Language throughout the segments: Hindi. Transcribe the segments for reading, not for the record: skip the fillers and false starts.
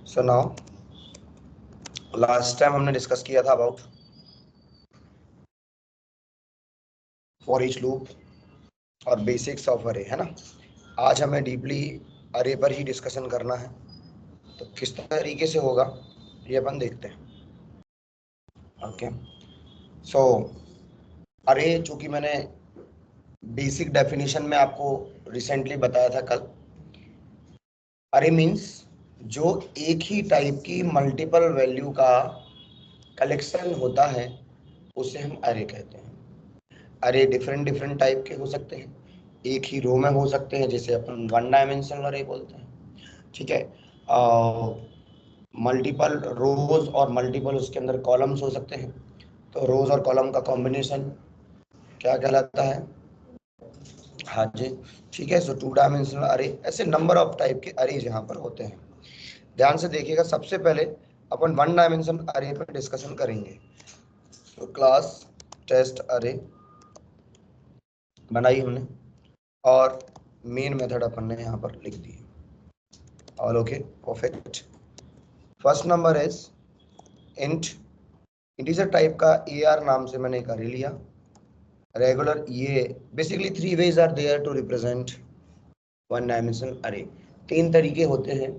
सो नाउ लास्ट टाइम हमने डिस्कस किया था अबाउट फॉर ईच लूप और बेसिक्स ऑफ अरे, है ना। आज हमें डीपली अरे पर ही डिस्कशन करना है, तो किस तरीके से होगा ये अपन देखते हैं। ओके, सो अरे चूंकि मैंने बेसिक डेफिनेशन में आपको रिसेंटली बताया था कल, अरे मीन्स जो एक ही टाइप की मल्टीपल वैल्यू का कलेक्शन होता है उसे हम अरे कहते हैं। अरे डिफरेंट डिफरेंट टाइप के हो सकते हैं, एक ही रो में हो सकते हैं, जैसे अपन वन डायमेंशनल अरे बोलते हैं। ठीक है, मल्टीपल रोज और मल्टीपल उसके अंदर कॉलम्स हो सकते हैं, तो रोज और कॉलम का कॉम्बिनेशन क्या कहलाता है? हाँ जी, ठीक है। सो टू डायमेंशनल अरे, ऐसे नंबर ऑफ टाइप के अरेज यहाँ पर होते हैं। ध्यान से देखिएगा, सबसे पहले अपन वन डायमेंशन अरे पर डिस्कशन करेंगे। तो क्लास टेस्ट अरे बनाई हमने और मेन मेथड अपन ने यहाँ पर लिख दी। All okay, perfect. First number is int, integer type का AR नाम से मैंने एक अरे लिया। रेगुलर, ये basically 3 ways are there to represent one dimensional array. 3 तरीके होते हैं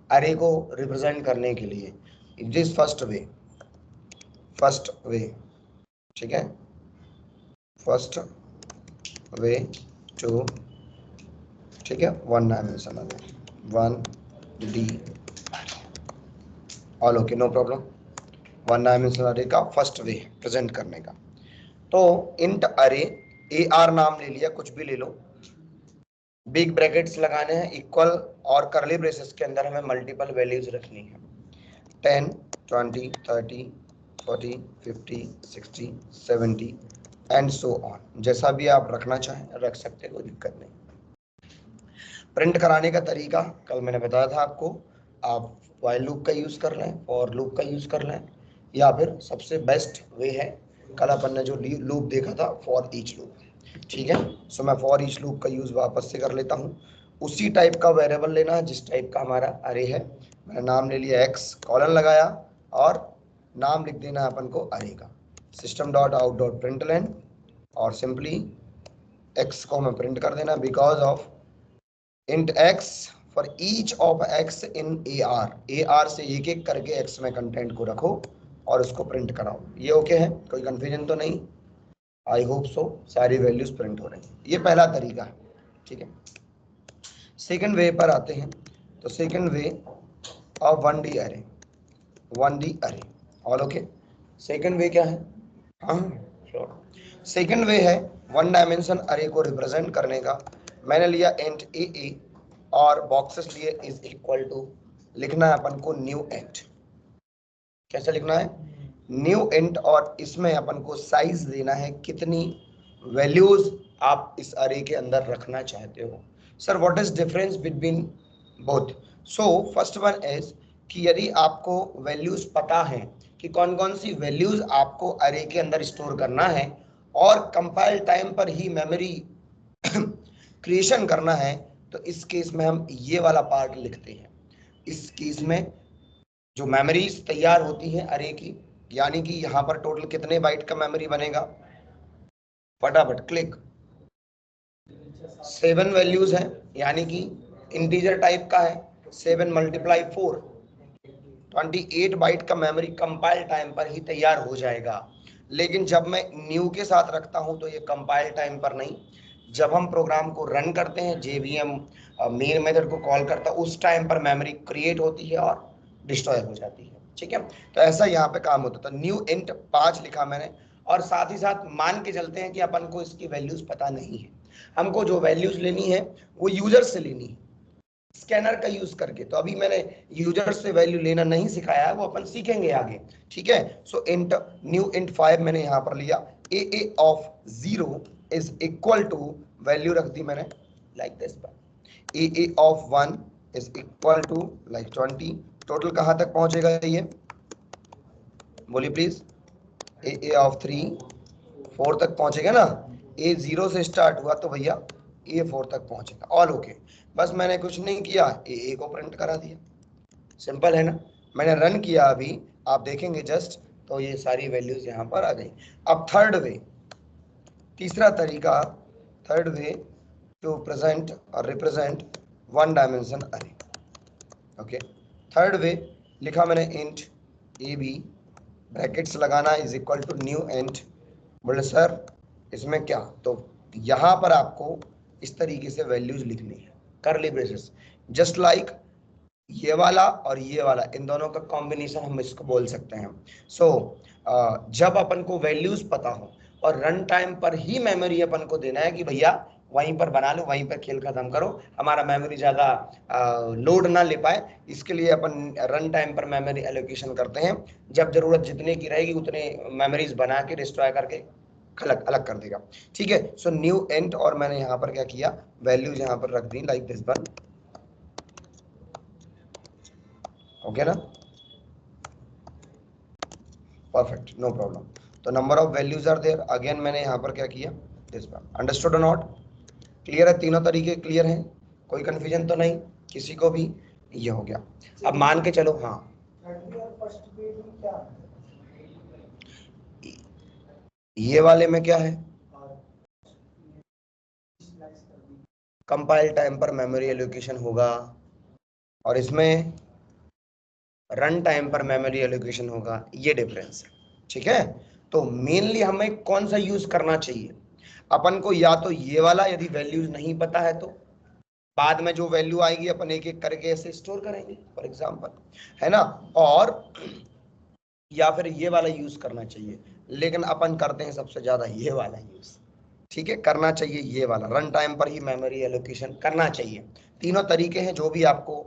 अरे को रिप्रेजेंट करने के लिए। इट इज फर्स्ट वे, ठीक है, फर्स्ट वे टू, ठीक है, one dimensional array, 1D। All okay, no problem. One dimensional array का फर्स्ट वे प्रेजेंट करने का। तो इंट अरे, AR नाम ले लिया, कुछ भी ले लो, बिग ब्रैकेट्स लगाने हैं, इक्वल और करली ब्रेसेस के अंदर हमें मल्टीपल वैल्यूज रखनी है। 10, 20, 30, 40, 50, 60, 70 एंड सो ऑन। जैसा भी आप रखना चाहें रख सकते, कोई दिक्कत नहीं। प्रिंट कराने का तरीका कल मैंने बताया था आपको, आप व्हाइल लूप का यूज कर लें, फॉर लूप का यूज कर लें, या फिर सबसे बेस्ट वे है कल अपन ने जो लूप देखा था, फॉर ईच लूप। ठीक है, सो मैं फॉर ईच लूप का यूज वापस से कर लेता हूँ। उसी टाइप का वेरिएबल लेना है जिस टाइप का हमारा अरे है। मैंने नाम ले लिया x, कॉलन लगाया और नाम लिख देना है अपन को अरे का, system dot out dot println, और सिंपली x को हमें प्रिंट कर देना because of int x for each of x in AR से एक एक करके x में कंटेंट को रखो और उसको प्रिंट कराओ। ये ओके है, कोई कंफ्यूजन तो नहीं? आई होप सो, सारी वैल्यूज प्रिंट हो रही हैं। ये पहला तरीका है, ठीक है। सेकंड वे पर आते हैं, तो सेकंड वे ऑफ 1D अरे, 1D अरे, ऑल ओके। सेकंड वे क्या है? हाँ श्योर, सेकंड वे है वन डायमेंशन अरे को रिप्रेजेंट करने का। मैंने लिया इंट AA और बॉक्सेस लिए इज इक्वल टू, लिखना है अपन को न्यू इंट। कैसे लिखना है? न्यू इंट, और इसमें अपन को साइज देना है, कितनी वैल्यूज आप इस अरे के अंदर रखना चाहते हो। Sir what is difference between both? So first one is कि यदि आपको वैल्यूज पता है कि कौन कौन सी वैल्यूज आपको अरे के अंदर स्टोर करना है और कंपाइल टाइम पर ही मेमोरी क्रिएशन करना है, तो इस केस में हम ये वाला पार्ट लिखते हैं। इस केस में जो मेमोरीज तैयार होती हैं अरे की, यानी कि यहाँ पर टोटल कितने बाइट का मेमोरी बनेगा, फटाफट क्लिक, 7 वैल्यूज हैं, यानी कि इंटीजर टाइप का है, 7 मल्टीप्लाई 4, 28 बाइट का मेमोरी कंपाइल टाइम पर ही तैयार हो जाएगा। लेकिन जब मैं न्यू के साथ रखता हूं तो ये कंपाइल टाइम पर नहीं, जब हम प्रोग्राम को रन करते हैं, JVM मेन मेथड को कॉल करता है, उस टाइम पर मेमोरी क्रिएट होती है और डिस्ट्रॉय हो जाती है। ठीक है, तो ऐसा यहाँ पे काम होता था। न्यू इंट 5 लिखा मैंने, और साथ ही साथ मान के चलते हैं कि अपन को इसकी वैल्यूज पता नहीं है, हमको जो वैल्यूज लेनी है वो यूजर से लेनी है स्कैनर का यूज करके। तो अभी मैंने यूजर से वैल्यू लेना नहीं सिखाया है, वो अपन सीखेंगे आगे। ठीक है, सो इंट न्यू इंट 5 मैंने यहाँ पर लिया, AA of 0 is equal to, value रख दी मैंने like this, AA of 1 is equal to like 20। Total कहाँ तक पहुंचेगा ये, बोलिए प्लीज? AA ऑफ 3 4 तक पहुंचेगा ना, A 0 से स्टार्ट हुआ तो भैया A 4 तक पहुंचेगा। ऑल ओके, बस मैंने कुछ नहीं किया, AA को प्रिंट करा दिया। सिंपल है ना। मैंने रन किया अभी, आप देखेंगे जस्ट, तो ये सारी वैल्यूज यहाँ पर आ गई। अब थर्ड वे, तीसरा तरीका, थर्ड वे टू प्रेजेंट और represent one dimension array. Okay, third way लिखा मैंने इंट ए बी, ब्रैकेट्स लगाना is equal to new int. बोले सर इसमें क्या, तो यहाँ पर आपको इस तरीके से वैल्यूज लिखनी है, करली ब्रेसेस, जस्ट लाइक ये वाला और ये वाला, इन दोनों का कॉम्बिनेशन हम इसको बोल सकते हैं। सो जब अपन को वैल्यूज पता हो और रन टाइम पर ही मेमोरी अपन को देना है कि भैया वहीं पर बना लो, वहीं पर खेल खत्म करो, हमारा मेमोरी ज्यादा लोड ना ले पाए, इसके लिए अपन रन टाइम पर मेमोरी एलोकेशन करते हैं। जब जरूरत जितने की रहेगी उतने मेमोरीज बना के डिस्ट्रॉय करके अलग अलग कर देगा। ठीक है, सो न्यू एंड, और मैंने यहाँ पर क्या किया, वैल्यूज यहाँ पर रख दी लाइक दिस वन। ओके ना, परफेक्ट, नो प्रॉब्लम। तो number of values are there, again मैंने यहाँ पर क्या किया, दिस वन। अंडरस्टूड और नॉट? क्लियर है, तीनों तरीके क्लियर हैं, कोई कंफ्यूजन तो नहीं किसी को भी? ये हो गया। अब मान के चलो, हाँ ये वाले में क्या है, कंपाइल टाइम पर मेमोरी एलोकेशन होगा, और इसमें रन टाइम पर मेमोरी एलोकेशन होगा, ये डिफरेंस है। ठीक है, तो मेनली हमें कौन सा यूज करना चाहिए अपन को, या तो ये वाला, यदि वैल्यूज नहीं पता है तो बाद में जो वैल्यू आएगी अपन एक एक करके ऐसे स्टोर करेंगे फॉर एग्जांपल, है ना, और या फिर ये वाला यूज करना चाहिए, लेकिन अपन करते हैं सबसे ज्यादा ये वाला यूज। ठीक है, करना चाहिए ये वाला, रन टाइम पर ही मेमोरी एलोकेशन करना चाहिए। तीनों तरीके हैं, जो भी आपको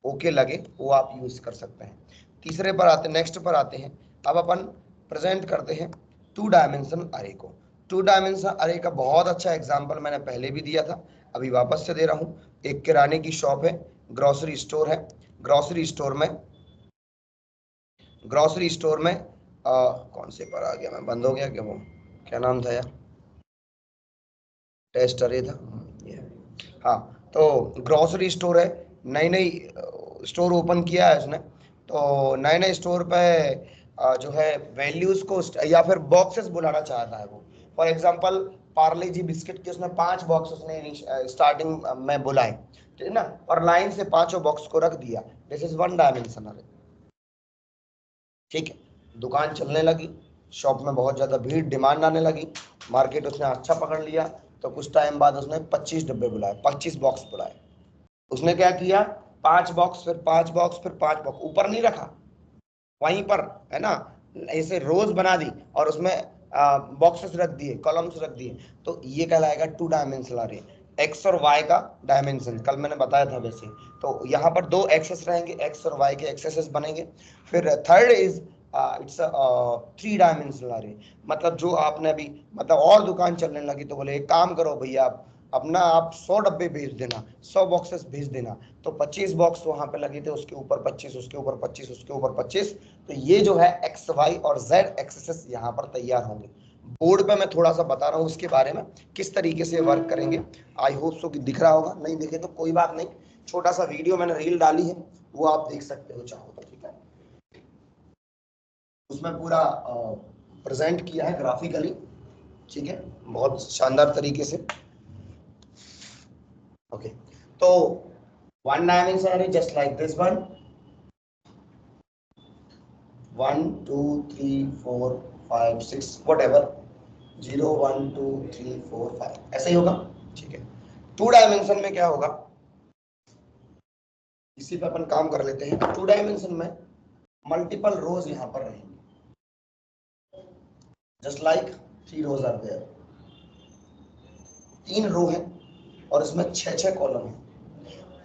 ओके लगे वो आप यूज कर सकते हैं। तीसरे पर आते, नेक्स्ट पर आते हैं। अब अपन प्रेजेंट करते हैं टू डायमेंशन अरे को। टू डायमेंशन अरे का बहुत अच्छा एग्जांपल मैंने पहले भी दिया था, अभी वापस से दे रहा हूँ। एक किराने की शॉप है, ग्रोसरी स्टोर है, ग्रोसरी स्टोर में, ग्रोसरी स्टोर में कौन से पर आ गया मैं, बंद हो गया क्या वो, क्या नाम था यार, टेस्ट अरे था ये। हाँ, तो ग्रोसरी स्टोर है, नई नई स्टोर ओपन किया है उसने, तो नए नए स्टोर पे जो है वैल्यूज को या फिर बॉक्सेस बुलाना चाहता है वो। For example Parle ji biscuit के उसने 5 बॉक्स उसने स्टार्टिंग में बुलाए, ठीक है ना, और लाइन से पांचों बॉक्स को रख दिया, दिस इज वन डायमेंशनल। ठीक है, दुकान चलने लगी, शॉप में बहुत ज्यादा भीड़, डिमांड आने लगी, मार्केट उसने अच्छा पकड़ लिया, तो कुछ टाइम बाद उसने 25 डब्बे बुलाए, 25 बॉक्स बुलाए। उसने क्या किया, 5 बॉक्स, फिर 5 बॉक्स, फिर 5 बॉक्स, ऊपर नहीं रखा, वहीं पर, है ना, ऐसे रोज बना दी और उसमें बॉक्सेस रख दिए, कॉलम्स रख दिए, तो ये कहलाएगा टू डायमेंशनल अरे। एक्स और वाई का डायमेंशन कल मैंने बताया था वैसे, तो यहाँ पर 2 एक्सेस रहेंगे, एक्स और वाई के एक्सेसेस बनेंगे। फिर थर्ड इज इट्स 3 डायमेंशनल अरे, मतलब जो आपने अभी, मतलब और दुकान चलने लगी तो बोले एक काम करो भैया, अपना आप 100 डब्बे भेज देना, 100 बॉक्सेस भेज देना, तो 25 बॉक्स वहां पे लगे थे, उसके ऊपर 25, उसके ऊपर 25, उसके ऊपर 25, तो ये जो है एक्स वाई और जेड एक्सेस यहाँ पर तैयार होंगे। बोर्ड पे मैं थोड़ा सा बता रहा हूँ उसके बारे में, किस तरीके से वर्क करेंगे। आई होप सो कि दिख रहा होगा, नहीं दिखे तो कोई बात नहीं, छोटा सा वीडियो मैंने रील डाली है, वो आप देख सकते हो चाहो तो। ठीक है, उसमें पूरा प्रेजेंट किया है ग्राफिकली, ठीक है, बहुत शानदार तरीके से। ओके, तो वन डायमेंशन है just like this one, 1 2 3 4 5 6 whatever, 0 1 2 3 4 5 ऐसा ही होगा। ठीक है, टू डायमेंशन में क्या होगा, इसी पे अपन काम कर लेते हैं। टू डायमेंशन में मल्टीपल रोज यहां पर रहेंगे, just like 3 rows are there, 3 row है और इसमें 6 कॉलम है।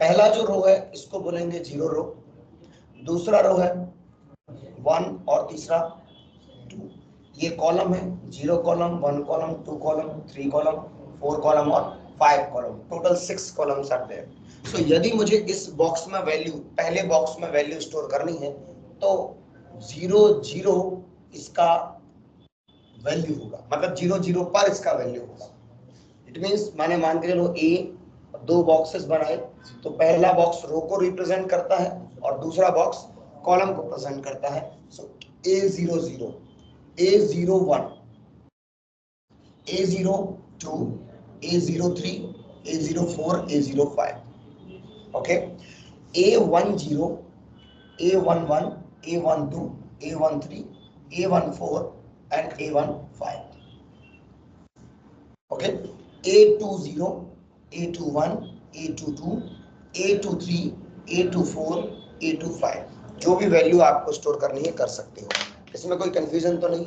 पहला जो रो है इसको बोलेंगे 0 रो, दूसरा रो है 1 और तीसरा 2। ये कॉलम है, 0 column, 1 column, 2 column, 3 column, 4 column और 5 column, total 6 columns are there. So यदि मुझे इस बॉक्स में वैल्यू, पहले बॉक्स में वैल्यू स्टोर करनी है, तो 0 0 इसका वैल्यू होगा, मतलब 0 0 पर इसका वैल्यू होगा। इट मींस मैंने मान के चलो ए 2 बॉक्सेस बनाए, तो पहला बॉक्स रो को रिप्रेजेंट करता है और दूसरा बॉक्स कॉलम को प्रेजेंट करता है। सो A00, A01, A02, A03, A04, A05, okay. A10, A11, A12, A13, A14 and A15, okay। A20, A21, A22, A23, A24, A25, जो भी वैल्यू आपको स्टोर करनी है कर सकते हो, इसमें कोई कंफ्यूजन तो नहीं,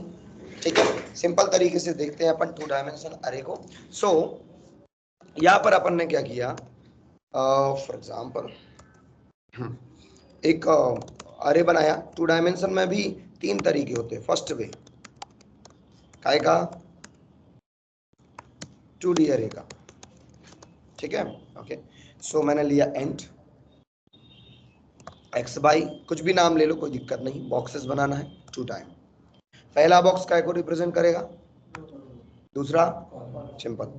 ठीक है। सिंपल तरीके से देखते हैं अपन 2 डायमेंशन अरे को। सो यहाँ पर अपन ने क्या किया, फॉर एग्जाम्पल एक अरे बनाया। 2 डायमेंशन में भी 3 तरीके होते हैं। फर्स्ट वे काय का 2D अरे का, ठीक है, ओके। सो मैंने लिया एंड एक्स बाई, कुछ भी नाम ले लो, कोई दिक्कत नहीं, बॉक्सेस बनाना है 2 टाइम। पहला बॉक्स काय को रिप्रेजेंट करेगा, दूसरा सिंपल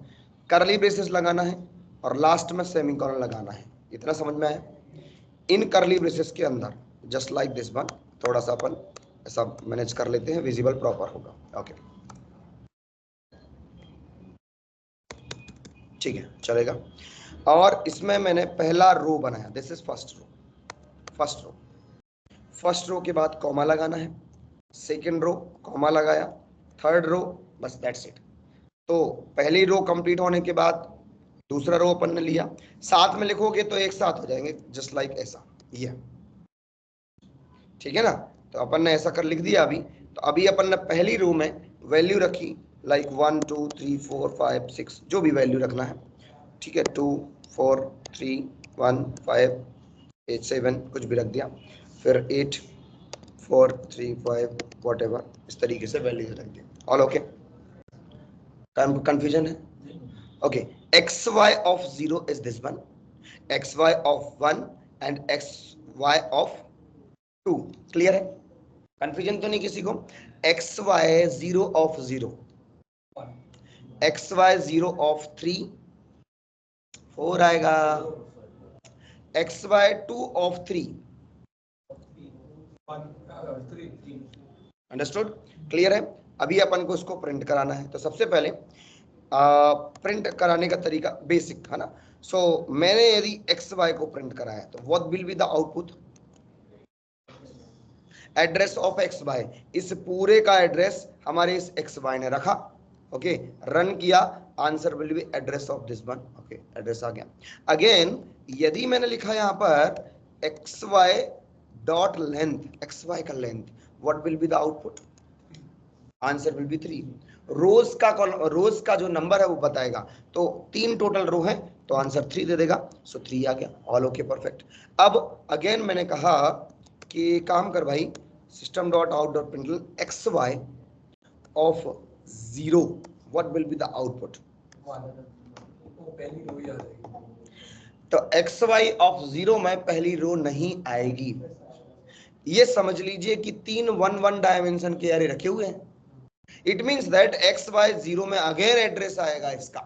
करली ब्रेसेस लगाना है और लास्ट में सेमीकोलन लगाना है। इतना समझ में आया। इन करली ब्रेसेस के अंदर जस्ट लाइक दिस वन, थोड़ा सा अपन ऐसा मैनेज कर लेते हैं, विजिबल प्रॉपर होगा, ओके, ठीक है, चलेगा। और इसमें मैंने पहला रो बनाया, this is first row, first row, first row के बाद कॉमा लगाना है, सेकेंड रो कॉमा लगाया, थर्ड रो, बस दैट्स इट। तो पहली रो कंप्लीट होने के बाद दूसरा रो अपन ने लिया, साथ में लिखोगे तो एक साथ हो जाएंगे, जस्ट लाइक ऐसा, ये ठीक है ना। तो अपन ने ऐसा कर लिख दिया अभी। तो अभी अपन ने पहली रो में वैल्यू रखी लाइक 1 2 3 4 5 6, जो भी वैल्यू रखना है, ठीक है, 2 4 3 1 5 8 7 कुछ भी रख दिया, फिर 8 4 3 5 वॉट एवर, इस तरीके से वैल्यू रख दिया। ऑल ओके, कंफ्यूजन है, okay. X Y of 0 is this one, X Y of 1 and X Y of 2, clear है, कंफ्यूजन तो नहीं किसी को। X Y 0 of 0, X Y 0 of 3 4 आएगा, X Y 2 of 3, understood, clear है। अभी अपन को इसको प्रिंट कराना है। तो सबसे पहले प्रिंट कराने का तरीका बेसिक है ना। सो मैंने यदि एक्स वाई को प्रिंट कराया तो what will be the output, address of X Y, इस पूरे का एड्रेस हमारे इस एक्स वाई ने रखा, ओके, रन किया, answer will be address of this one, okay, address आ गया। अगेन यदि मैंने लिखा यहाँ पर X Y dot length, X Y का length, what will be the output, answer will be 3। Rows का जो नंबर है वो बताएगा, तो 3 टोटल रो है तो आंसर 3 दे देगा, सो 3 आ गया, ऑल ओके, परफेक्ट। अब अगेन मैंने कहा कि काम कर भाई, system dot out dot println X Y of 0, what will be the output, तो एक्स वाई ऑफ 0 में पहली रो नहीं आएगी। ये समझ लीजिए कि 3 1 1 डायमेंशन के एरे रखे हुए हैं। It means that X Y 0 में अगेन एड्रेस आएगा इसका,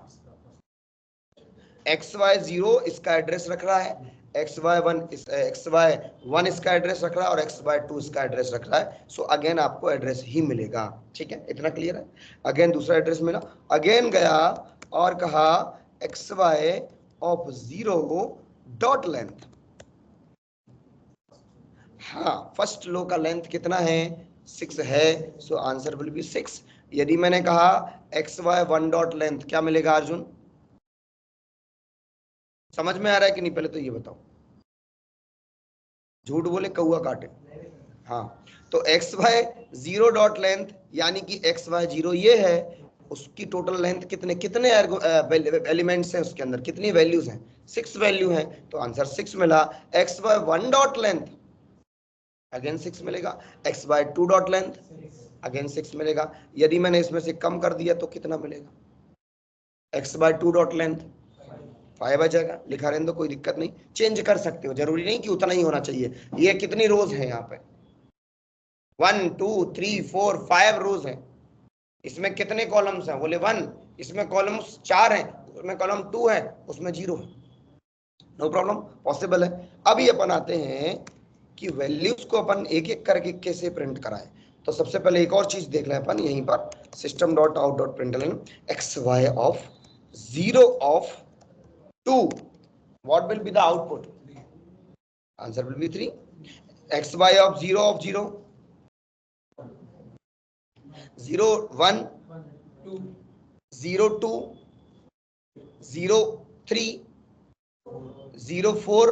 एक्स वाई 0 इसका एड्रेस रख रहा है, एक्स वाई 1 इसका एड्रेस रख रहा है और एक्स वाई 2 इसका एड्रेस रख रहा है। सो अगेन आपको एड्रेस ही मिलेगा, ठीक है, इतना क्लियर है। अगेन दूसरा एड्रेस मिला, अगेन गया और कहा X Y of 0 dot length, हाँ, फर्स्ट लो का लेंथ कितना है, 6 है, सो आंसर विल बी 6। यदि मैंने कहा एक्स वाई 1 डॉट लेंथ, क्या मिलेगा अर्जुन, समझ में आ रहा है कि नहीं, पहले तो ये बताओ, झूठ बोले कौआ काटे, हाँ। तो एक्स वाई 0 डॉट लेंथ यानी कि एक्स वाई 0 ये है, उसकी टोटल लेंथ कितने कितने एलिमेंट्स हैं उसके अंदर, कितनी वैल्यूज हैं, 6 वैल्यू हैं, तो आंसर 6 मिला। X Y 1 dot length again 6 मिलेगा, X Y 2 dot length again 6 मिलेगा। यदि मैंने इसमें से कम कर दिया तो कितना मिलेगा, एक्स बाय 2 डॉट लेंथ 5 आ जाएगा, लिखा रहने दो, कोई दिक्कत नहीं, चेंज कर सकते हो, जरूरी नहीं कि उतना ही होना चाहिए। ये कितनी रोज है यहाँ पे, 1 2 3 4 5 रोज है। इसमें कितने कॉलम्स हैं, बोले 1, इसमें कॉलम्स 4 हैं, उसमें कॉलम 2 है, उसमें 0 है, नो प्रॉब्लम, पॉसिबल है। अभी अपन आते हैं कि वैल्यूज को अपन एक एक करके कैसे प्रिंट कराएं। तो सबसे पहले एक और चीज देख लें अपन यहीं पर, system dot out dot println X Y of 0 of 2, what will be the output? Answer will be 3. xy of 0 of 0, 0 1, 0 2, 0 3, 0 4,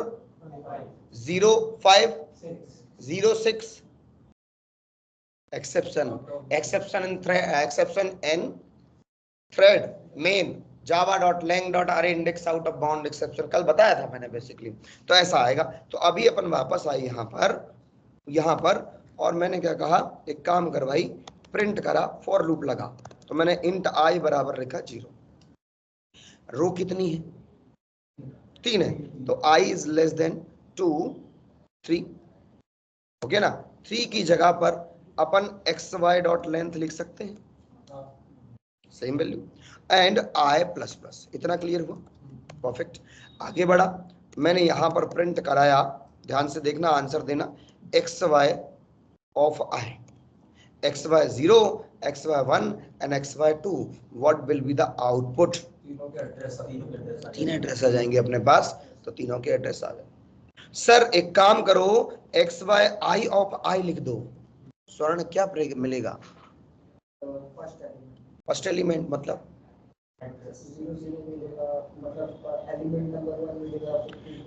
0 5, 0 6. exception n thread main java.lang.array index out of bound exception कल बताया था मैंने बेसिकली। तो ऐसा आएगा। तो अभी अपन वापस आए यहाँ पर और मैंने क्या कहा, एक काम कर भाई, प्रिंट करा, फॉर लूप लगा। तो मैंने इंट आई बराबर लिखा 0। रो कितनी है? 3 है, तो i is less than 2 3, okay ना। 3 की जगह पर अपन एक्स वाई डॉट लेंथ लिख सकते हैं, same value, and I plus plus. इतना क्लियर हुआ? परफेक्ट। आगे बढ़ा, मैंने यहां पर प्रिंट कराया, ध्यान से देखना, आंसर देना, X Y of I, X Y 0, X Y 1 and X Y 2, what will be the output? तीन एड्रेस आ जाएंगे अपने पास, तो तीनों के एड्रेस आ जाए। सर एक काम करो, एक्स वाई आई ऑफ आई लिख दो, स्वर्ण क्या मिलेगा? फर्स्ट एलिमेंट मतलब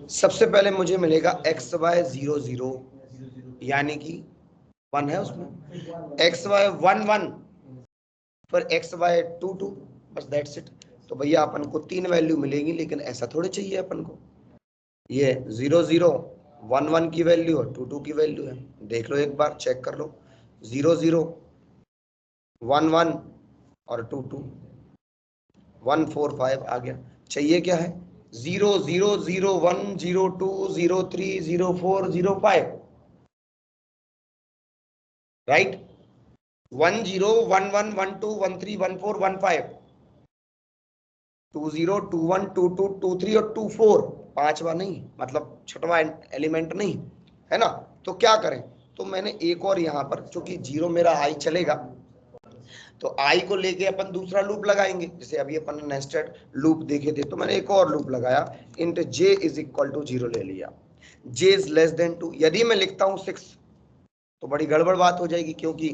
सबसे पहले मुझे मिलेगा एक्स वाई 0 0, यानी कि 1 है उसमें, एक्स वाई 1 1, फिर एक्स वाई 2 2, बस दैट्स इट। तो भैया अपन को 3 वैल्यू मिलेगी, लेकिन ऐसा थोड़ी चाहिए अपन को। ये 0 0 1 1 की वैल्यू और 2 2 की वैल्यू है, देख लो एक बार, चेक कर लो, 0 0 1 1 और 2 2, 1 4 5 आ गया। चाहिए क्या है? 0 0 0 1 0 2 0 3 0 4 0 5, राइट? 1 0 1 1 1 2 1 3 1 4 1 5, 2 0 2 1 2 2 2 3 और 2 4, पांचवा नहीं, मतलब छठवां एलिमेंट नहीं है ना। तो क्या करें? तो मैंने एक और यहाँ पर, चूंकि 0 मेरा आई चलेगा, तो आई को लेके अपन दूसरा लूप लगाएंगे, जैसे अभी अपन ने नेस्टेड लूप देखे थे। तो मैंने एक और लूप लगाया, int J is equal to 0 ले लिया, जे इज लेस देन 2। यदि मैं लिखता हूं 6 तो बड़ी गड़बड़ बात हो जाएगी, क्योंकि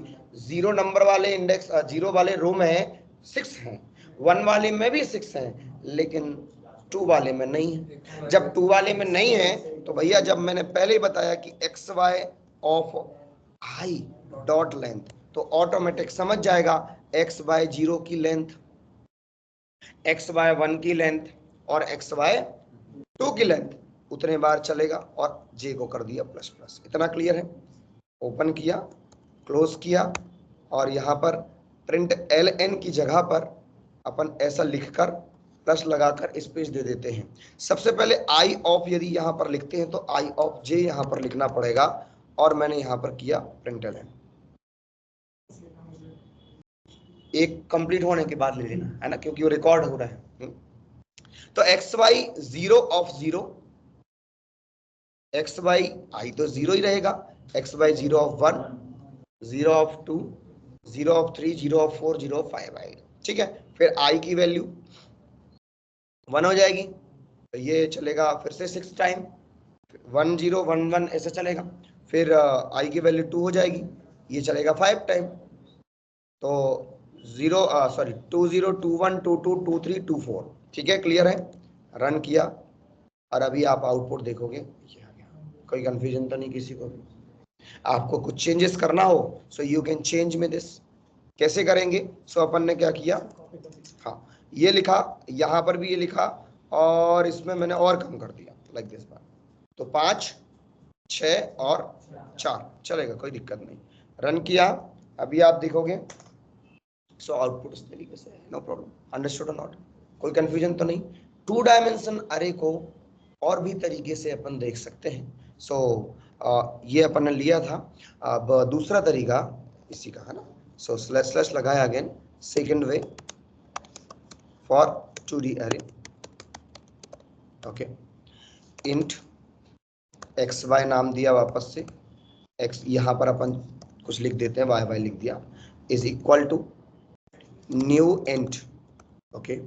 0 नंबर वाले इंडेक्स 0 वाले रो में 6 हैं, 1 वाले में भी 6 हैं, लेकिन 2 वाले में नहीं है। जब 2 वाले में नहीं है, तो भैया जब मैंने पहले ही बताया कि x Y of i dot length, तो ऑटोमेटिक समझ जाएगा एक्स वाई 0 की लेंथ, एक्स वाई 1 की लेंथ और एक्स वाई 2 की लेंथ, उतने बार चलेगा, और जे को कर दिया प्लस प्लस। इतना क्लियर है? ओपन किया, क्लोज किया, और यहाँ पर प्रिंट एल एन की जगह पर अपन ऐसा लिखकर प्लस लगाकर स्पेस दे देते हैं। सबसे पहले आई ऑफ यदि यहाँ पर लिखते हैं तो आई ऑफ जे यहाँ पर लिखना पड़ेगा, और मैंने यहाँ पर किया प्रिंट एल एन। एक कंप्लीट होने के बाद ले लेना है ना, क्योंकि वो रिकॉर्ड हो रहा है। तो X Y 0 of 0, X Y I तो 0 ही रहेगा, X Y 0 of 1, 0 of 2, 0 of 3, 0 of 4, 0 of 5 आएगा, ठीक है। फिर आई की वैल्यू 1 हो जाएगी, तो ये चलेगा फिर से 6 टाइम, 1 0 1 1 ऐसे चलेगा। फिर आई की वैल्यू 2 हो जाएगी, ये चलेगा 5 टाइम, तो 2 0 2 1 2 2 2 3 2 4, ठीक है, क्लियर है? रन किया, और अभी आप आउटपुट देखोगे, ये आ गया। कोई कंफ्यूजन तो नहीं किसी को भी? आपको कुछ चेंजेस करना हो सो यू कैन चेंज में दिस। कैसे करेंगे? सो अपन ने क्या किया, हाँ ये लिखा, यहाँ पर भी ये लिखा, और इसमें मैंने और कम कर दिया लाइक दिस बार, तो 5 6 और 4 चलेगा, कोई दिक्कत नहीं। रन किया, अभी आप देखोगे, सो आउटपुट इस तरीके से, नो प्रॉब्लम। अंडरस्टूड और नॉट? कोई कंफ्यूजन तो नहीं? 2 डायमेंशन अरे को और भी तरीके से अपन देख सकते हैं। सो ये अपन ने लिया था। अब दूसरा तरीका इसी का है ना, सो स्लैश स्लैश लगाया again, second way for 2D अरे, ओके, इंट एक्स वाई नाम दिया वापस से, एक्स यहाँ पर अपन कुछ लिख देते हैं, वाई वाई लिख दिया, is equal to new int. Okay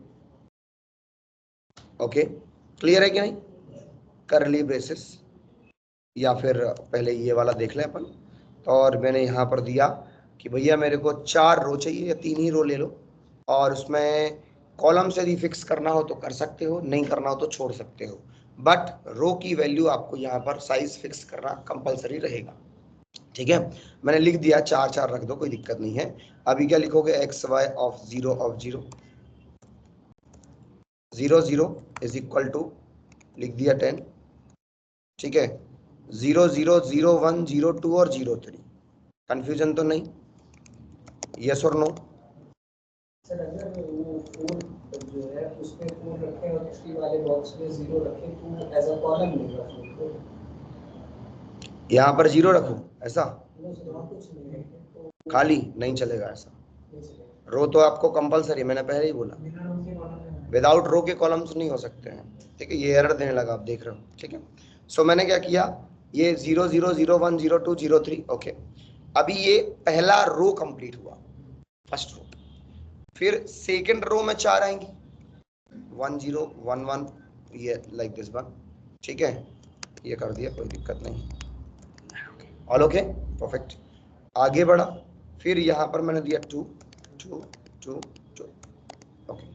okay, clear है क्या नहीं? करली ब्रेसेस, या फिर पहले ये वाला देख लें अपन। तो और मैंने यहाँ पर दिया कि भैया मेरे को 4 रो चाहिए या 3 ही रो ले लो, और उसमें कॉलम से यदि फिक्स करना हो तो कर सकते हो, नहीं करना हो तो छोड़ सकते हो, बट रो की वैल्यू आपको यहाँ पर साइज फिक्स करना कंपलसरी रहेगा। ठीक है, मैंने लिख दिया 4 4 रख दो, कोई दिक्कत नहीं है। अभी क्या लिखोगे, x Y of 0 0 0 is equal to, लिख दिया 10। ठीक है, 0 0 0 1 0 2 और 0 3, कंफ्यूजन तो नहीं? यस और नो? सर अगर वो 4 जो है उसमें 4 रखें और 3 वाले बॉक्स में 0 रखें तो एज अ कॉलम मिलेगा फिर यहाँ पर 0 रखो ऐसा? कुछ नहीं है तो खाली नहीं चलेगा ऐसा। रो तो आपको कंपलसरी, मैंने पहले ही बोला, विदाउट रो के कॉलम्स नहीं हो सकते हैं। ठीक है, ये एरर देने लगा, आप देख रहे हो। ठीक है, सो मैंने क्या किया, ये 0 0 0 1 0 2 0 3। ओके, अभी ये पहला रो कंप्लीट हुआ, फर्स्ट रो। फिर सेकंड रो में 4 आएंगी, 1 0 1 1, ये लाइक दिस वन। ठीक है, ये कर दिया, कोई दिक्कत नहीं, ऑल ओके, परफेक्ट। आगे बढ़ा, फिर यहाँ पर मैंने दिया 2 2 2 2। ओके,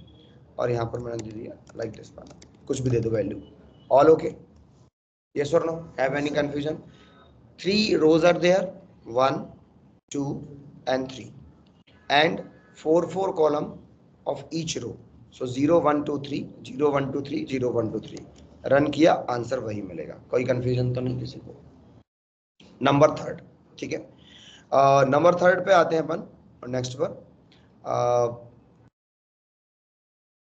और यहाँ पर मैंने दे दिया लाइक दिस वन, कुछ भी दे दो वैल्यू, ऑल ओके, यस और no? Have any confusion? 3 rows are there, 1 2 and 3, and 4 column of each row, so 0 1 2 3 0 1 2 3 0 1 2 3। Run किया, आंसर वही मिलेगा, कोई कंफ्यूजन तो नहीं किसी को? Number third. ठीक है, नंबर थर्ड पे आते हैं अपन, नेक्स्ट पर।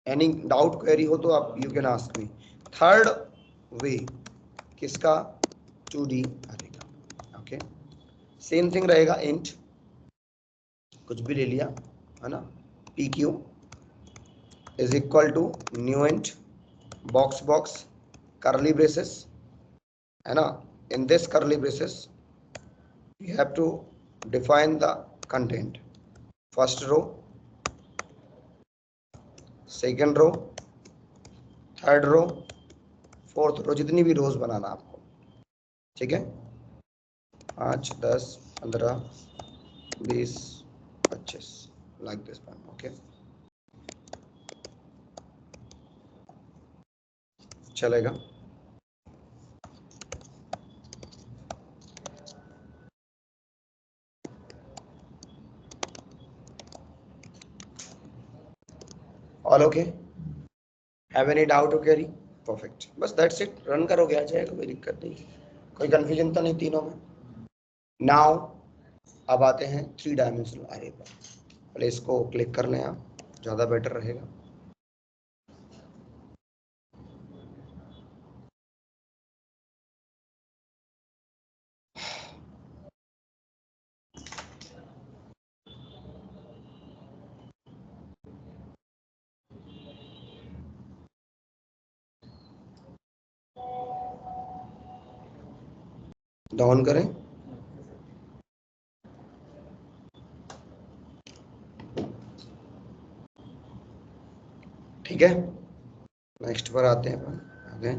एनी डाउट क्वेरी हो तो आप you can ask me. Third way किसका? 2D अरे का। ओके, सेम थिंग रहेगा, इंट कुछ भी ले लिया है ना, p q is equal to new int box box curly braces, है ना। इन दिस करली braces we have to define the content, first row, second row, third row, fourth row, जितनी भी रोज बनाना आपको। ठीक है, 5 10 15 20 25 लाइक दिस वन। ओके, चलेगा। All okay, have any doubt हो क्वेरी? परफेक्ट, बस दैट्स इट, रन करोगे आ जाएगा, कोई दिक्कत नहीं, कोई कंफ्यूजन तो नहीं तीनों में। नाउ अब आते हैं 3 डायमेंशनल अरे पर, पहले इसको क्लिक कर लें आप, ज़्यादा बेटर रहेगा। डाउन करें, ठीक है। नेक्स्ट पर आते हैं अपन आगे।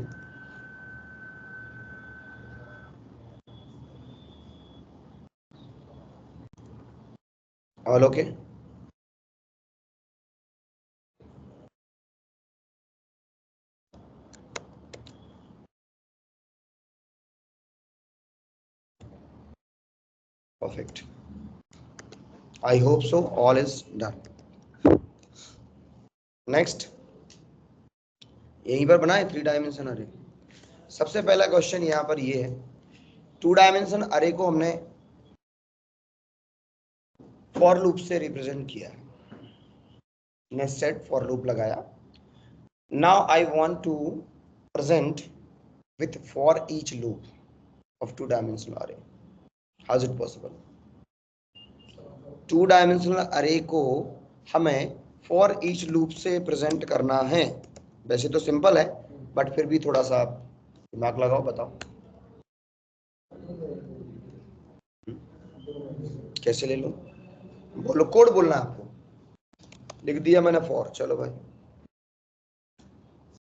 All okay, perfect, I hope so all is done. Next यहीं पर बनाए 3 डायमेंशन अरे। सबसे पहला क्वेश्चन यहाँ पर ये है, 2 डायमेंशन अरे को हमने फॉर लूप से रिप्रेजेंट किया है, नेस्टेड फॉर लूप लगाया। Now I want to present with for each loop of 2 dimensional array, how is it possible? 2 dimensional array को हमें फॉर ईच लूप से प्रेजेंट करना है। वैसे तो सिंपल है, बट फिर भी थोड़ा सा दिमाग लगाओ, बताओ। कैसे ले लूं? बोलो, कोड बोलना है आपको। लिख दिया मैंने फॉर, चलो भाई।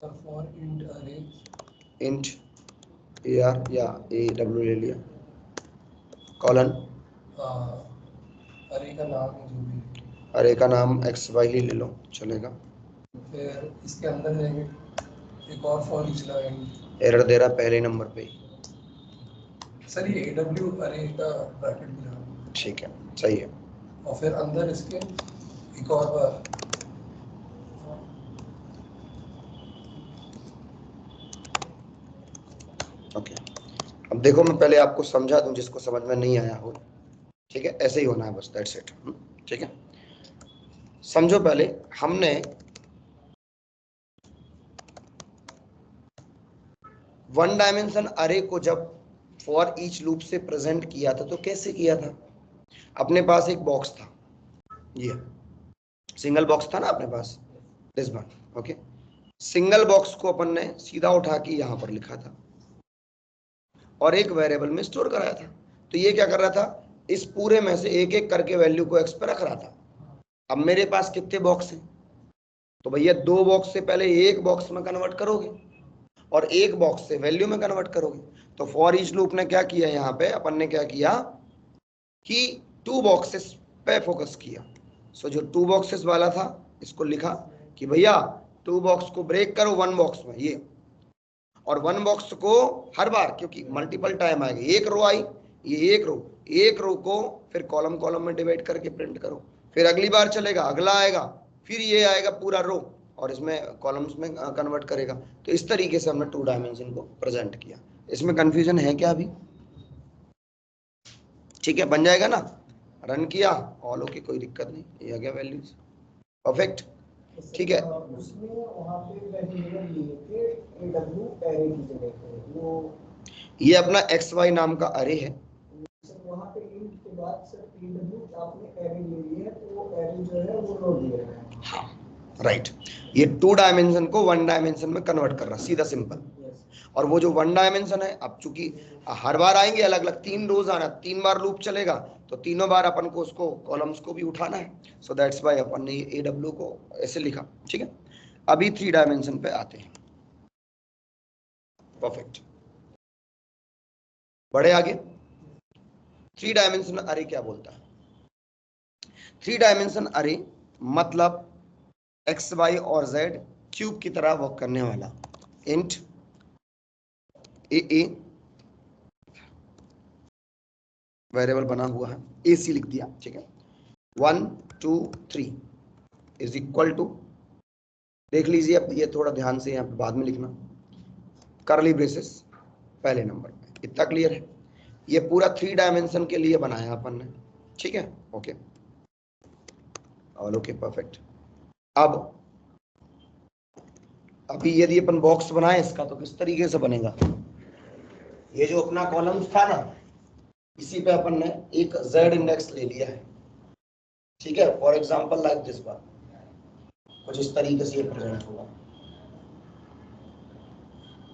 फॉर इंट अरे, इंट ए आर या ए डब्ल्यू ले लिया, कॉलन अरे का नाम है जो भी, अरे का नाम एक्स वाई ले लो, चलेगा। फिर इसके अंदर जाएंगे एक और फॉर ईच लगाएंगे। एरर दे रहा पहले नंबर पे ही। सर ये AW अरे का ब्रैकेट भी लगा, ठीक है, सही है। और फिर अंदर इसके एक और बार ओके, अब देखो मैं पहले आपको समझा दूं जिसको समझ में नहीं आया हो, ठीक है? ऐसे ही होना है बस, दैट्स इट। ठीक है, समझो। पहले हमने वन डायमेंशन अरे को जब फॉर ईच लूप से प्रेजेंट किया था तो कैसे किया था? अपने पास एक बॉक्स था, ये सिंगल बॉक्स था ना अपने पास, this one, okay. Single box को अपन ने सीधा उठा के यहां पर लिखा था और एक वेरिएबल में स्टोर कराया था। तो ये क्या कर रहा था? इस पूरे में से एक एक करके वैल्यू को एक्स पे रख रहा था। अब मेरे पास कितने बॉक्स हैं? तो भैया दो बॉक्स से पहले एक बॉक्स में कन्वर्ट करोगे और एक बॉक्स से वैल्यू में कन्वर्ट करोगे। तो फॉर ईच लूप ने क्या किया? यहाँ पे अपन ने क्या किया कि टू बॉक्सेस पे फोकस किया। सो जो टू बॉक्सेस वाला था इसको लिखा कि भैया टू बॉक्स को ब्रेक करो वन बॉक्स में, ये, और वन बॉक्स को हर बार, क्योंकि मल्टीपल टाइम आएगा, एक रो आई, ये एक रो को फिर कॉलम कॉलम में डिवाइड करके प्रिंट करो, फिर अगली बार चलेगा, अगला आएगा, फिर ये आएगा पूरा रो और इसमें कॉलम्स में कन्वर्ट करेगा। तो इस तरीके से हमने टू डायमेंशन को प्रेजेंट किया। इसमें कंफ्यूजन है क्या अभी? ठीक है, बन जाएगा ना? रन किया, ऑल ओके, कोई दिक्कत नहीं, ये आ गया वैल्यूज, परफेक्ट। ठीक है, उसमें वहाँ पे वेरिएबल लिए थे AW अरे की जगह पे, वो ये अपना एक्स वाई नाम का अरे है। सर वहाँ पे इंट के बाद सर AW आपने अरे ले लिया, तो वो अरे जो है वो रो दिया है। हाँ, राइट। ये टू डायमेंशन को वन डायमेंशन में कन्वर्ट कर रहा, सीधा सिंपल। और वो जो वन डायमेंशन है, अब चूंकि हर बार आएंगे अलग अलग, 3 रोज आना, 3 बार लूप चलेगा, तो तीनों बार अपन को उसको कॉलम्स को भी उठाना है। सो दैट्स व्हाई अपन ने ए डब्ल्यू को ऐसे लिखा। ठीक है, अभी 3 डायमेंशन पे आते हैं। परफेक्ट, बढ़े आगे। 3 डायमेंशन अरे क्या बोलता है? 3 डायमेंशन अरे मतलब एक्स वाई और जेड क्यूब की तरह वर्क करने वाला। इंट ए वेरिएबल बना हुआ है, ए सी लिख दिया, ठीक है। 1 2 3 इज इक्वल टू, देख लीजिए अब ये थोड़ा ध्यान से यहाँ पे बाद में लिखना, करली ब्रेसेस पहले नंबर पे। इतना क्लियर है? ये पूरा 3 डायमेंशन के लिए बनाया अपन ने, ठीक है, ओके, ऑल ओके, परफेक्ट। अब अभी यदि अपन बॉक्स बनाए इसका तो किस तरीके से बनेगा? ये जो अपना कॉलम्स था ना, इसी पे अपन ने एक z इंडेक्स ले लिया है, ठीक है। For example like this one, कुछ इस तरीके से ये प्रेजेंट होगा।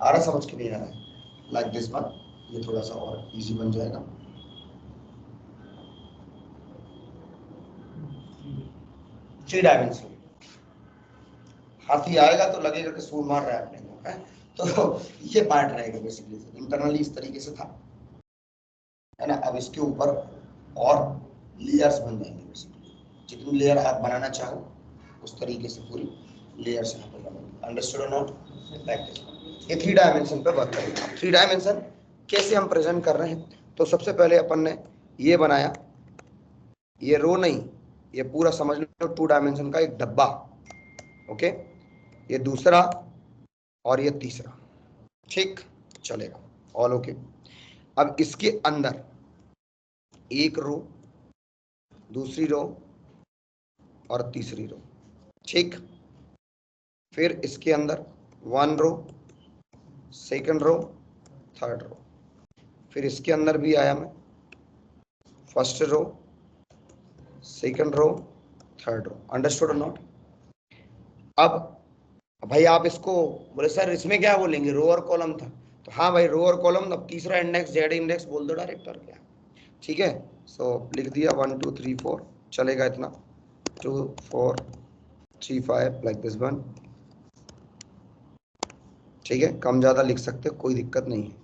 आ रहा समझ के नहीं आ रहा है? लाइक दिस वन, ये थोड़ा सा और इजी बन जाएगा। थ्री डायमेंशन, हाथी आएगा तो लगेगा कि सूर मार रहा है अपने को, है? तो ये पार्ट रहेगा बेसिकली, इंटरनली इस तरीके से था, है ना। अब इसके ऊपर और लेयर्स बन जाएंगे बेसिकली, जितनी लेयर आप बनाना चाहो उस तरीके से पूरी लेयर्स यहाँ पर बनेंगी। अंडरस्टूड और नॉट? Like this. ये 3 डायमेंशन पे वर्क करेगा। 3 डायमेंशन कैसे हम प्रेजेंट कर रहे हैं? तो सबसे पहले अपन ने ये बनाया, ये रो नहीं, ये पूरा समझ लो 2 डायमेंशन का एक डब्बा, ओके। ये दूसरा और ये तीसरा, ठीक, चलेगा, ऑल ओके। अब इसके अंदर एक रो, दूसरी रो और तीसरी रो, ठीक। फिर इसके अंदर 1 रो, सेकंड रो, थर्ड रो। फिर इसके अंदर भी आया मैं, first row, second row, third row. Understood और नॉट? अब भाई आप इसको बोले सर इसमें क्या बोलेंगे, रो और कॉलम था? तो हाँ भाई, रो और कॉलम। अब तीसरा इंडेक्स जेड इंडेक्स बोल दो डायरेक्ट, और क्या, ठीक है। सो लिख दिया 1 2 3 4 चलेगा इतना 2 4 3 5 लाइक दिस वन। ठीक है, कम ज़्यादा लिख सकते हो, कोई दिक्कत नहीं है।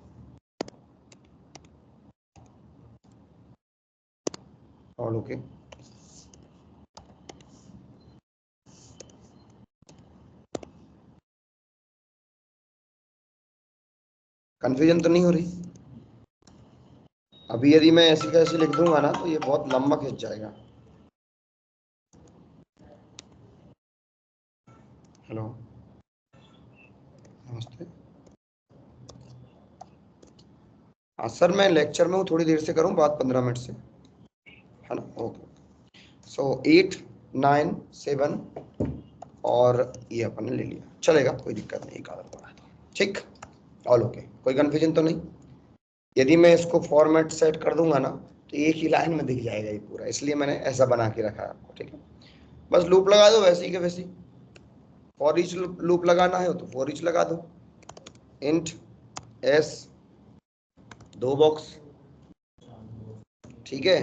All okay. कंफ्यूजन तो नहीं हो रही? अभी यदि मैं ऐसी कैसी लिख दूंगा ना तो ये बहुत लंबा खिंच जाएगा। हेलो, नमस्ते। हाँ सर, मैं लेक्चर में हूँ, थोड़ी देर से करूँ बात, 15 मिनट से, है ना? ओके। सो 8 9 7 और ये अपन ने ले लिया, चलेगा, कोई दिक्कत नहीं, एक आदर बना दो। ठीक, ऑल ओके, कोई कंफ्यूजन तो नहीं? यदि मैं इसको फॉर्मेट सेट कर दूंगा ना तो एक ही लाइन में दिख जाएगा ये पूरा, इसलिए मैंने ऐसा बना के रखा है आपको। ठीक है, बस लूप लगा दो वैसी के वैसी। फॉर ईच लूप लगाना है तो फॉर ईच लगा दो। इंट एस, 2 बॉक्स, ठीक है,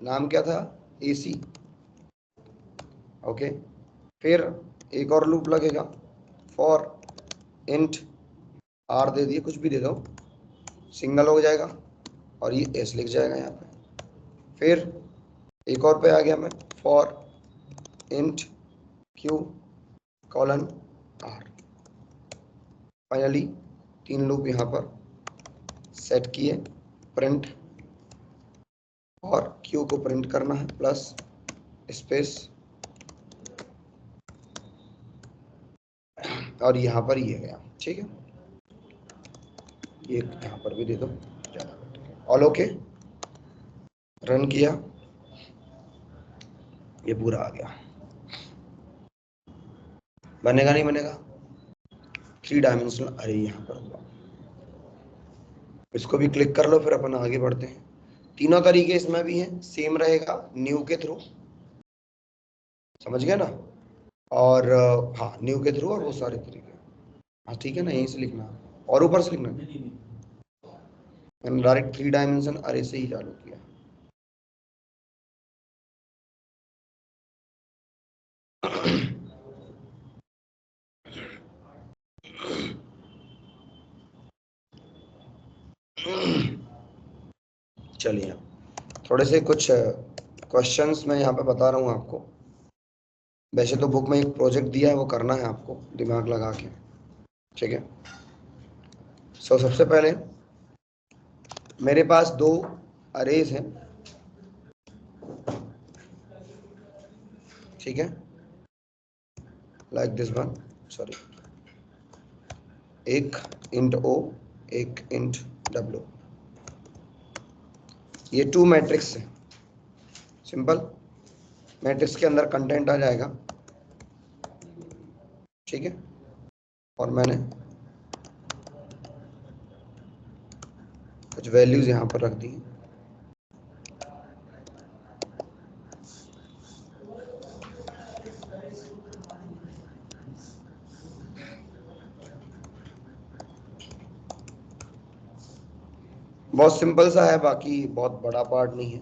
नाम क्या था? एसी। ओके, फिर एक और लूप लगेगा, फॉर इंट आर दे दिए, कुछ भी दे दो, सिंगल हो जाएगा और ये एस लिख जाएगा यहाँ पे। फिर एक और पे आ गया मैं, for int q colon r. Finally 3 loop यहाँ पर सेट किए, प्रिंट, और क्यू को प्रिंट करना है प्लस स्पेस, और यहाँ पर ये गया। ठीक है, ये यहाँ पर भी दे दो, ज़्यादा। ऑल ओके, रन किया, ये पूरा आ गया। बनेगा नहीं बनेगा? 3 डायमेंशनल अरे यहाँ पर हुआ, इसको भी क्लिक कर लो, फिर अपन आगे बढ़ते हैं। तीनों तरीके इसमें भी हैं, सेम रहेगा, न्यू के थ्रू, समझ गया ना? और हाँ, न्यू के थ्रू और वो सारे तरीके। हाँ ठीक है ना, यहीं से लिखना और ऊपर से लिखना। मैंने डायरेक्ट 3 डायमेंशन अरे से ही चालू किया। चलिए, थोड़े से कुछ क्वेश्चंस मैं यहाँ पे बता रहा हूँ आपको। वैसे तो बुक में एक प्रोजेक्ट दिया है, वो करना है आपको दिमाग लगा के। ठीक है, सो सबसे पहले मेरे पास 2 अरेज हैं। ठीक है, लाइक दिस वन, सॉरी, एक इंट ओ, एक इंट डब्ल्यू। ये 2 मैट्रिक्स है, सिंपल। मैट्रिक्स के अंदर कंटेंट आ जाएगा। ठीक है, और मैंने कुछ वैल्यूज यहाँ पर रख दी। बहुत सिंपल सा है, बाकी बहुत बड़ा पार्ट नहीं है।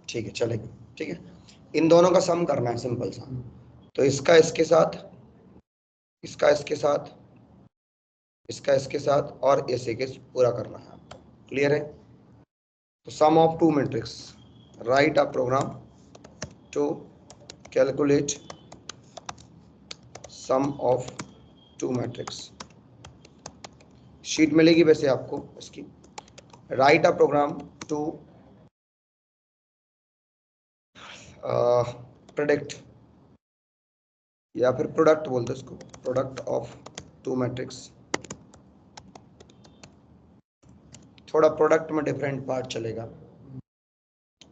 ठीक है, चलेगा। ठीक है, इन दोनों का सम करना है, सिंपल सा। तो इसका इसके साथ, इसका इसके साथ, इसका इसके साथ, और ऐसे के पूरा करना है आपको। क्लियर है? तो sum of 2 matrix, write a program to calculate sum of 2 matrix. Sheet मिलेगी वैसे आपको इसकी। Write a program to predict, या फिर प्रोडक्ट बोलते इसको, प्रोडक्ट ऑफ 2 मैट्रिक्स। थोड़ा प्रोडक्ट में डिफरेंट पार्ट चलेगा,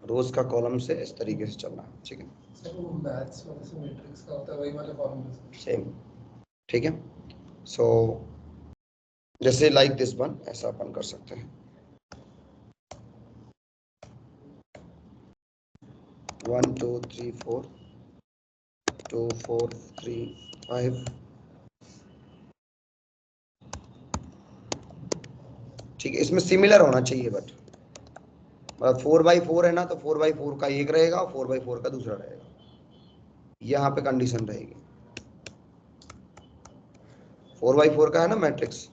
रोज का कॉलम से इस तरीके से चलना। ठीक है, सेम। ठीक है, सो जैसे लाइक दिस वन, ऐसा अपन कर सकते हैं 1 2 3 4 2 4 3 5। ठीक है, इसमें सिमिलर होना चाहिए, बट 4x4 है ना, तो 4x4 का एक रहेगा और 4x4 का दूसरा रहेगा, यहाँ पे कंडीशन रहेगी। 4x4 का है ना मैट्रिक्स,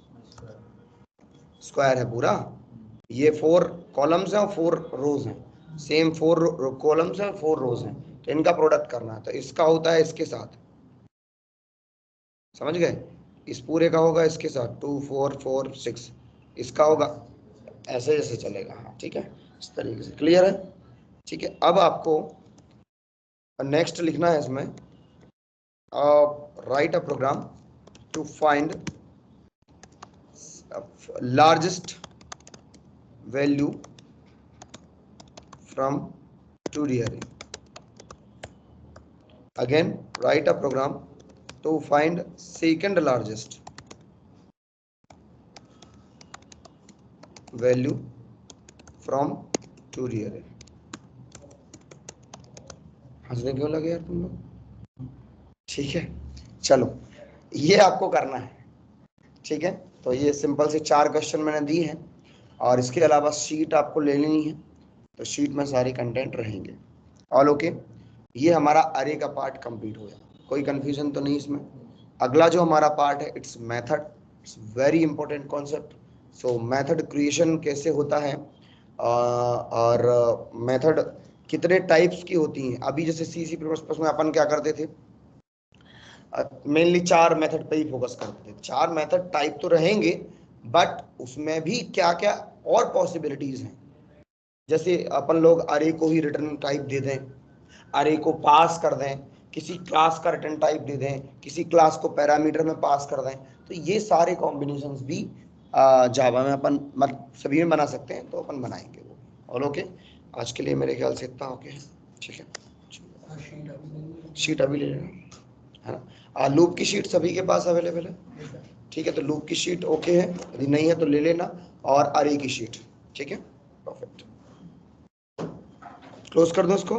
स्क्वायर है पूरा, ये 4 कॉलम्स हैं और 4 रोज हैं, सेम 4 कॉलम्स हैं 4 रोज हैं, तो इनका प्रोडक्ट करना है, तो इसका होता है इसके साथ, समझ गए, इस पूरे का होगा इसके साथ 2 4 4 6, इसका होगा ऐसे जैसे चलेगा। हाँ ठीक है, इस तरीके से क्लियर है। ठीक है, अब आपको नेक्स्ट लिखना है इसमें, write a program to find largest value from 2D array. Again, write a program to find second largest value from 2D array. हंसने क्यों लगे यार तुम लोग? ठीक है, चलो ये आपको करना है। ठीक है, तो ये सिंपल से 4 क्वेश्चन मैंने दिए हैं, और इसके अलावा शीट आपको ले लेनी है, तो शीट में सारे कंटेंट रहेंगे। ऑल ओके, ये हमारा अरे का पार्ट कंप्लीट हो गया, कोई कंफ्यूजन तो नहीं इसमें। अगला जो हमारा पार्ट है, it's method, it's very important concept. So method creation कैसे होता है, और मेथड कितने टाइप्स की होती हैं। अभी जैसे C++ में अपन क्या करते थे, मेनली 4 मेथड पे ही फोकस करते थे। 4 मेथड टाइप तो रहेंगे, बट उसमें भी क्या क्या और पॉसिबिलिटीज हैं। जैसे अपन लोग अरे को ही रिटर्न टाइप दे दें, अरे को पास कर दें, किसी क्लास का रिटर्न टाइप दे दें, किसी क्लास को पैरामीटर में पास कर दें, तो ये सारे कॉम्बिनेशंस भी जावा में अपन मतलब सभी में बना सकते हैं, तो अपन बनाएंगे वो। और ओके, आज के लिए मेरे ख्याल से इतना ओके है। ठीक है, शीट अभी ले लेना है ना, लूप की शीट सभी के पास अवेलेबल है। ठीक है, तो लूप की शीट ओके है, यदि नहीं है तो ले लेना, और अरे की शीट। ठीक है, परफेक्ट, क्लोज कर दो इसको।